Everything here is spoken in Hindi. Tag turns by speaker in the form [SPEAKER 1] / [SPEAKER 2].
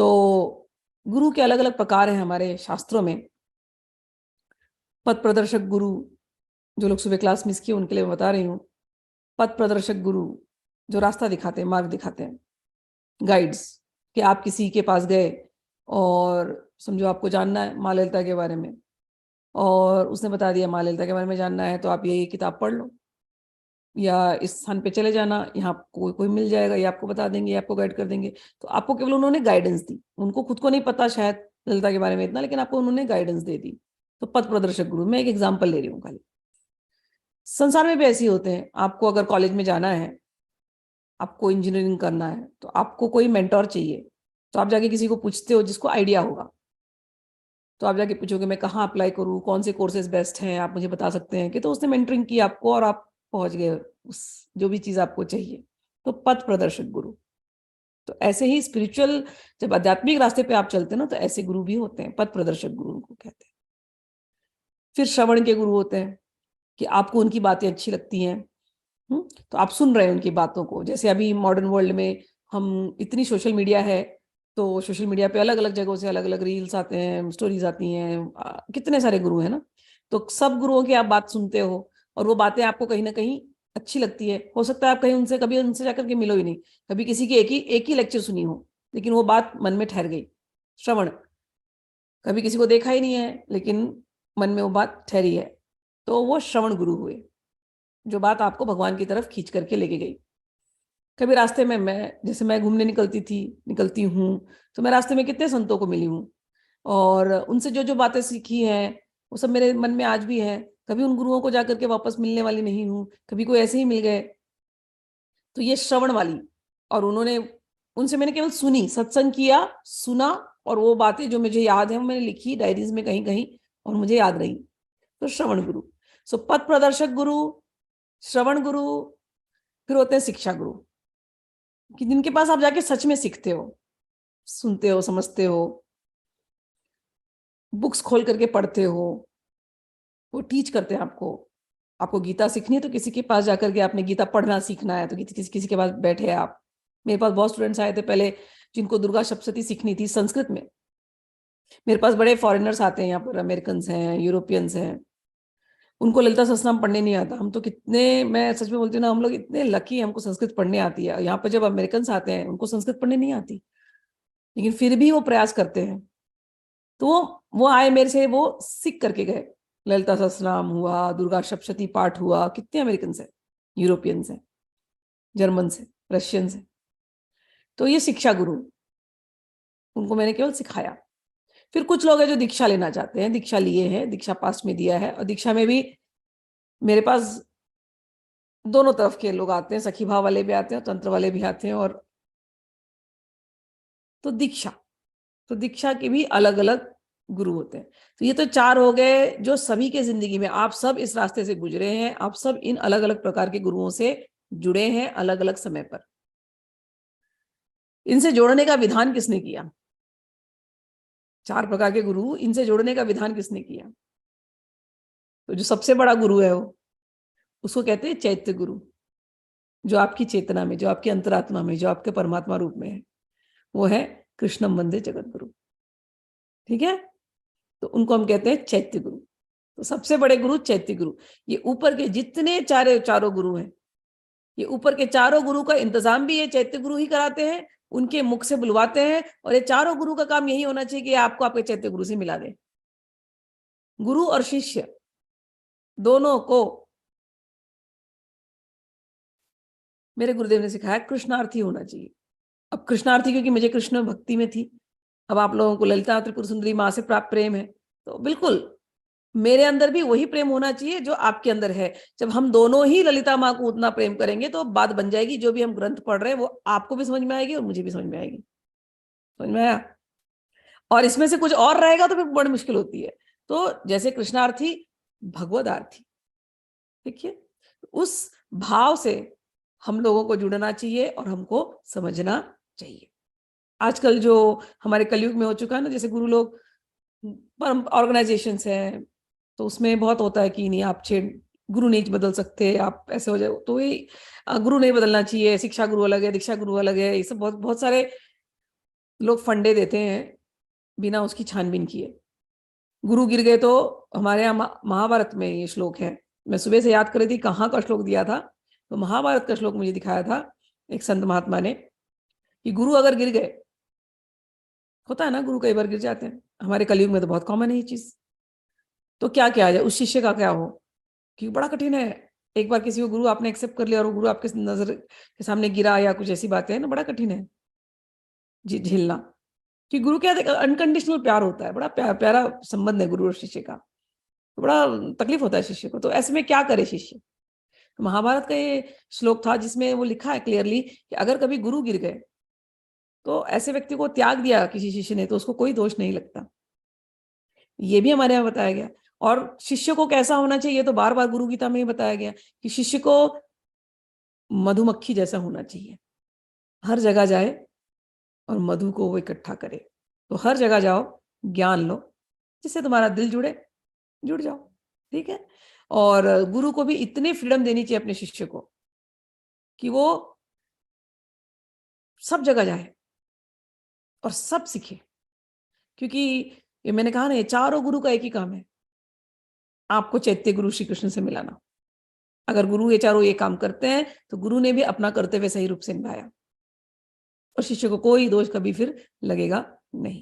[SPEAKER 1] तो गुरु के अलग अलग प्रकार हैं हमारे शास्त्रों में। पथ प्रदर्शक गुरु, जो लोग सुबह क्लास मिस किए उनके लिए मैं बता रही हूँ। पथ प्रदर्शक गुरु जो रास्ता दिखाते हैं, मार्ग दिखाते हैं, गाइड्स। कि आप किसी के पास गए और समझो आपको जानना है माँ ललिता के बारे में, और उसने बता दिया माँ ललिता के बारे में जानना है तो आप ये किताब पढ़ लो, या इस स्थान पे चले जाना, यहाँ कोई कोई मिल जाएगा, ये आपको बता देंगे, ये आपको गाइड कर देंगे। तो आपको केवल उन्होंने गाइडेंस दी, उनको खुद को नहीं पता शायद ललिता के बारे में इतना, लेकिन आपको उन्होंने गाइडेंस दे दी। तो पथ प्रदर्शक गुरु, मैं एक एग्जाम्पल ले रही हूँ खाली। संसार में भी ऐसे ही होते हैं। आपको अगर कॉलेज में जाना है, आपको इंजीनियरिंग करना है, तो आपको कोई मेंटोर चाहिए, तो आप जाके किसी को पूछते हो जिसको आइडिया होगा। तो आप जाके पूछोगे मैं कहाँ अप्लाई करूँ, कौन से कोर्सेज बेस्ट हैं, आप मुझे बता सकते हैं कि? तो उसने मेंटरिंग की आपको और आप पहुंच गए उस जो भी चीज आपको चाहिए। तो पथ प्रदर्शक गुरु। तो ऐसे ही स्पिरिचुअल, जब आध्यात्मिक रास्ते पे आप चलते हैं ना, तो ऐसे गुरु भी होते हैं, पथ प्रदर्शक गुरु उनको कहते हैं। फिर श्रवण के गुरु होते हैं कि आपको उनकी बातें अच्छी लगती हैं, तो आप सुन रहे हैं उनकी बातों को। जैसे अभी मॉडर्न वर्ल्ड में हम इतनी सोशल मीडिया है, तो सोशल मीडिया पे अलग अलग जगहों से अलग अलग रील्स आते हैं, स्टोरीज आती हैं, कितने सारे गुरु हैं ना। तो सब गुरुओं की आप बात सुनते हो और वो बातें आपको कहीं ना कहीं अच्छी लगती है। हो सकता है आप कहीं उनसे कभी उनसे जाकर के मिलो ही नहीं, कभी किसी की एक ही लेक्चर सुनी हो, लेकिन वो बात मन में ठहर गई। श्रवण, कभी किसी को देखा ही नहीं है लेकिन मन में वो बात ठहरी है, तो वो श्रवण गुरु हुए, जो बात आपको भगवान की तरफ खींच करके लेके गई। कभी रास्ते में मैं घूमने निकलती हूँ, तो मैं रास्ते में कितने संतों को मिली हूँ, और उनसे जो जो बातें सीखी हैं वो सब मेरे मन में आज भी है। कभी उन गुरुओं को जाकर के वापस मिलने वाली नहीं हूँ, कभी कोई ऐसे ही मिल गए। तो ये श्रवण वाली, और उन्होंने, उनसे मैंने केवल सुनी, सत्संग किया, सुना, और वो बातें जो मुझे याद है वो मैंने लिखी डायरीज में कहीं कहीं, और मुझे याद रही। तो श्रवण गुरु। सो पथ प्रदर्शक गुरु, श्रवण गुरु, फिर होते हैं शिक्षा गुरु, कि जिनके पास आप जाके सच में सीखते हो, सुनते हो, समझते हो, बुक्स खोल करके पढ़ते हो, वो टीच करते हैं आपको। आपको गीता सीखनी है तो किसी के पास जाकर के आपने गीता पढ़ना सीखना है तो किसी के पास बैठे आप। मेरे पास बहुत स्टूडेंट्स आए थे पहले जिनको दुर्गा सप्तशती सीखनी थी संस्कृत में। मेरे पास बड़े फॉरेनर्स आते हैं यहाँ पर, अमेरिकन हैं, यूरोपियंस हैं, उनको ललिता सहस्त्रनाम पढ़ने नहीं आता। हम तो कितने, मैं सच में बोलती हूँ ना, हम लोग इतने लकी हैं, हमको संस्कृत पढ़ने आती है। यहाँ पर जब अमेरिकन आते हैं उनको संस्कृत पढ़ने नहीं आती, लेकिन फिर भी वो प्रयास करते हैं। तो वो आए मेरे से, वो सीख करके गए। ललिता सहस्त्रनाम हुआ, दुर्गा सप्तशती पाठ हुआ। कितने अमेरिकन है, यूरोपियंस हैं, जर्मन से, रशियन से। तो ये शिक्षा गुरु, उनको मैंने केवल सिखाया। फिर कुछ लोग हैं जो दीक्षा लेना चाहते हैं, दीक्षा लिए हैं, दीक्षा पास में दिया है, और दीक्षा में भी मेरे पास दोनों तरफ के लोग आते हैं, सखी भाव वाले भी आते हैं, तंत्र वाले भी आते हैं। और तो दीक्षा के भी अलग अलग गुरु होते हैं। तो ये तो चार हो गए जो सभी के जिंदगी में, आप सब इस रास्ते से गुजरे हैं, आप सब इन अलग अलग प्रकार के गुरुओं से जुड़े हैं अलग अलग समय पर। इनसे जोड़ने का विधान किसने किया? चार प्रकार के गुरु, इनसे जोड़ने का विधान किसने किया? तो जो सबसे बड़ा गुरु है वो, उसको कहते हैं चैत्य गुरु, जो आपकी चेतना में, जो आपकी अंतरात्मा में, जो आपके परमात्मा रूप में है, वो है कृष्णम वंदे जगत गुरु। ठीक है, तो उनको हम कहते हैं चैत्य गुरु। तो सबसे बड़े गुरु चैत्य गुरु। ये ऊपर के जितने चारों गुरु हैं, ये ऊपर के चारों गुरु का इंतजाम भी ये चैत्य गुरु ही कराते हैं, उनके मुख से बुलवाते हैं। और ये चारों गुरु का काम यही होना चाहिए कि आपको आपके चैत्य गुरु से मिला दे। गुरु और शिष्य दोनों को मेरे गुरुदेव ने सिखाया कृष्णार्थी होना चाहिए। अब कृष्णार्थी क्योंकि मुझे कृष्ण भक्ति में थी, अब आप लोगों को ललिता त्रिपुर सुंदरी माँ से प्राप्त प्रेम है, तो बिल्कुल मेरे अंदर भी वही प्रेम होना चाहिए जो आपके अंदर है। जब हम दोनों ही ललिता माँ को उतना प्रेम करेंगे तो बात बन जाएगी, जो भी हम ग्रंथ पढ़ रहे हैं वो आपको भी समझ में आएगी और मुझे भी समझ में आएगी। समझ में आया? और इसमें से कुछ और रहेगा तो फिर बड़ी मुश्किल होती है। तो जैसे कृष्णार्थी, भगवदार्थी, देखिए उस भाव से हम लोगों को जुड़ना चाहिए और हमको समझना चाहिए। आजकल जो हमारे कलयुग में हो चुका है ना, जैसे गुरु लोग, ऑर्गेनाइजेशन है, तो उसमें बहुत होता है कि नहीं आप गुरु नहीं बदल सकते, आप ऐसे हो जाए, तो ये गुरु नहीं बदलना चाहिए, शिक्षा गुरु अलग है, दीक्षा गुरु अलग है, ये सब बहुत बहुत सारे लोग फंडे देते हैं बिना उसकी छानबीन किए। गुरु गिर गए तो हमारे यहाँ महाभारत में ये श्लोक है। मैं सुबह से याद कर रही थी कहाँ का श्लोक दिया था, तो महाभारत का श्लोक मुझे दिखाया था एक संत महात्मा ने कि गुरु अगर गिर गए, होता है ना गुरु कई बार गिर जाते हैं, हमारे कलयुग में तो बहुत कॉमन है ये चीज, तो क्या किया जाए, उस शिष्य का क्या हो, क्योंकि बड़ा कठिन है। एक बार किसी को गुरु आपने एक्सेप्ट कर लिया और वो गुरु आपके नजर के सामने गिरा या कुछ ऐसी बातें है ना, बड़ा कठिन है झेलना। कि गुरु क्या अनकंडीशनल प्यार होता है, बड़ा प्यारा संबंध है गुरु और शिष्य का, तो बड़ा तकलीफ होता है शिष्य को। तो ऐसे में क्या करे शिष्य। तो महाभारत का ये श्लोक था जिसमें वो लिखा है क्लियरली कि अगर कभी गुरु गिर गए तो ऐसे व्यक्ति को त्याग दिया किसी शिष्य ने तो उसको कोई दोष नहीं लगता, ये भी हमारे यहाँ बताया गया। और शिष्य को कैसा होना चाहिए, ये तो बार बार गुरु गीता में ही बताया गया कि शिष्य को मधुमक्खी जैसा होना चाहिए, हर जगह जाए और मधु को वो इकट्ठा करे। तो हर जगह जाओ, ज्ञान लो, जिससे तुम्हारा दिल जुड़ जाओ, ठीक है। और गुरु को भी इतनी फ्रीडम देनी चाहिए अपने शिष्य को कि वो सब जगह जाए और सब सीखे। क्योंकि ये मैंने कहा ना, ये चारों गुरु का एक ही काम है, आपको चैत्य गुरु श्री कृष्ण से मिलाना। अगर गुरु ये चारों ये काम करते हैं तो गुरु ने भी अपना कर्तव्य सही रूप से निभाया और शिष्य को कोई दोष कभी फिर लगेगा नहीं।